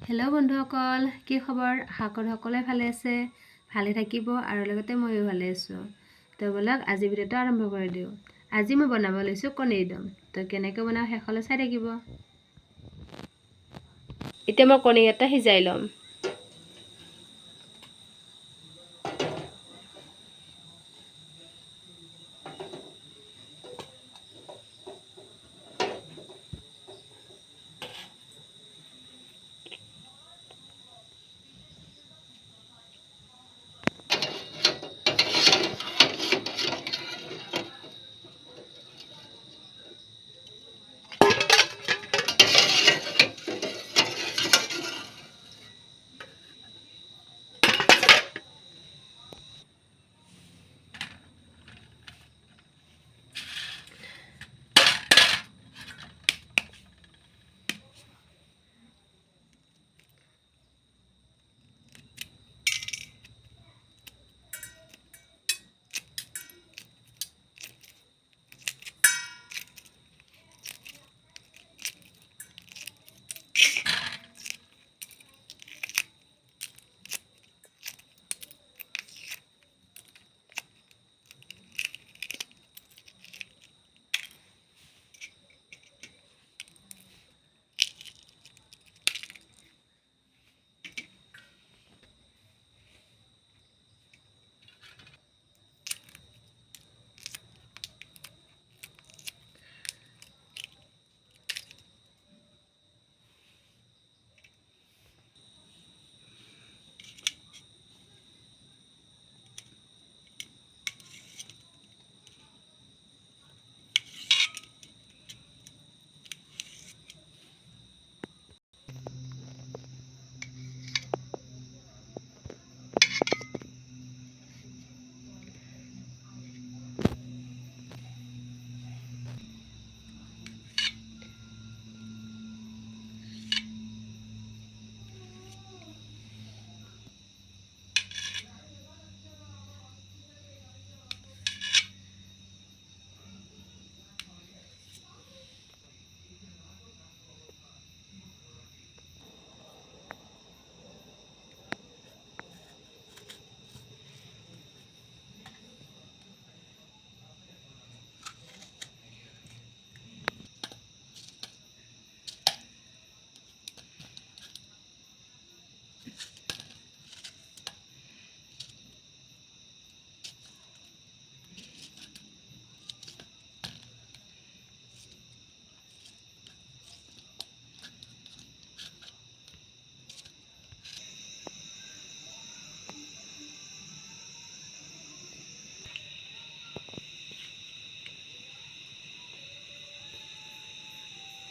Hello' বন্ধুসকল, কি খবৰ? আশা কৰোঁ সকলোৱে ভালে আছে, ভালে থাকিব আৰু লগতে ময়ো ভালে আছোঁ। তো বলক আজি ভিডিঅ'টো আৰম্ভ কৰি দিওঁ। আজি মই বনাব লৈছোঁ কণীৰ দম। তো কেনেকৈ বনাওঁ শেষলৈ চাই থাকিব। এতিয়া মই কণীকেইটা সিজাই ল'ম।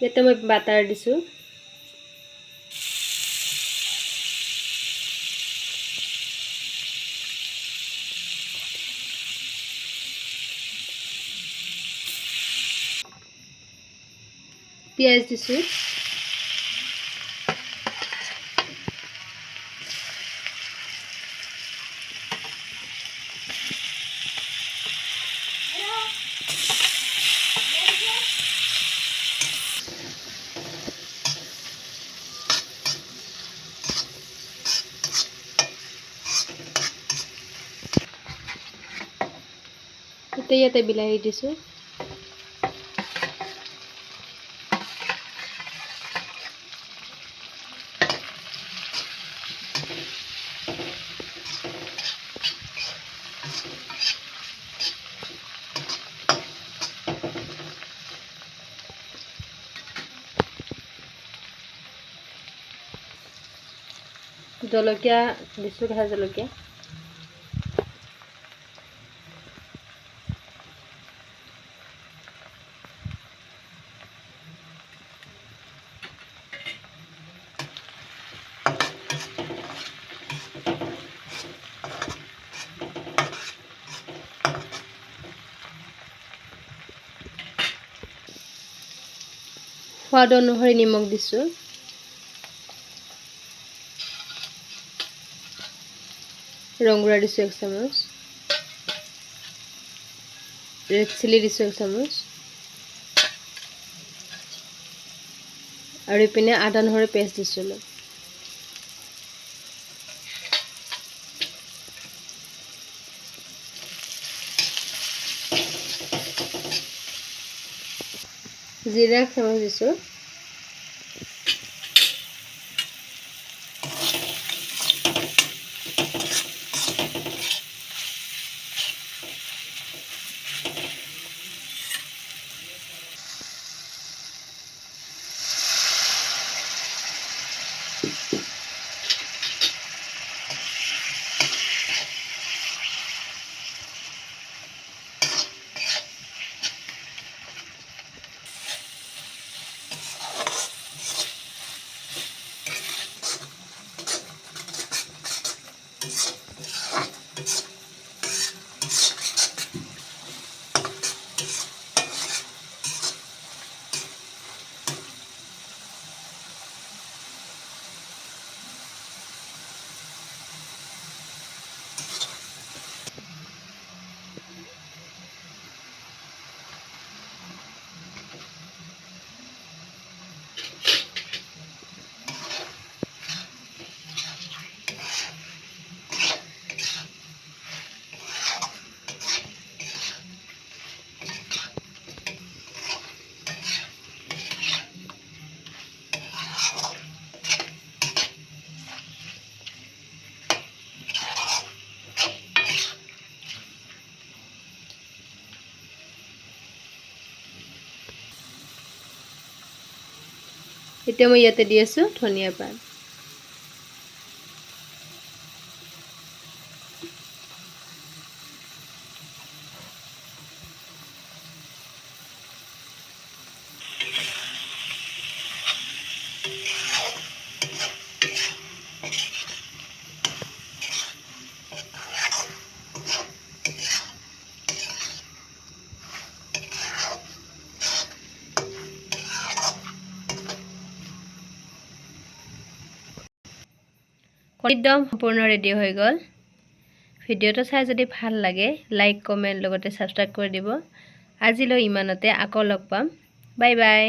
ইয়াতে মই বাটাৰ দিছোঁ। পিঁয়াজ দিছোঁ। ইয়াতে বিলাহী দিছোঁ। জলকীয়া দিছোঁ, কেঁচা জলকীয়া। সোৱাদ অনুসৰি নিমখ দিছোঁ। ৰং গুড়া দিছোঁ 1 চামুচ। ৰেড চিলি দিছোঁ 1 চামুচ। আৰু ইপিনে আদা নহৰু পেষ্ট দিছোঁ অলপ। জিৰা 1 চামুচ দিছোঁ। এতিয়া মই ইয়াতে দি আছোঁ ধনিয়া পাত। একদম সম্পূৰ্ণ ৰেডি হৈ গ'ল। ভিডিঅ'টো চাই যদি ভাল লাগে লাইক কমেণ্ট লগতে ছাবস্ক্ৰাইব কৰি দিব। আজিলৈ ইমানতে, আকৌ লগ পাম। Bye bye.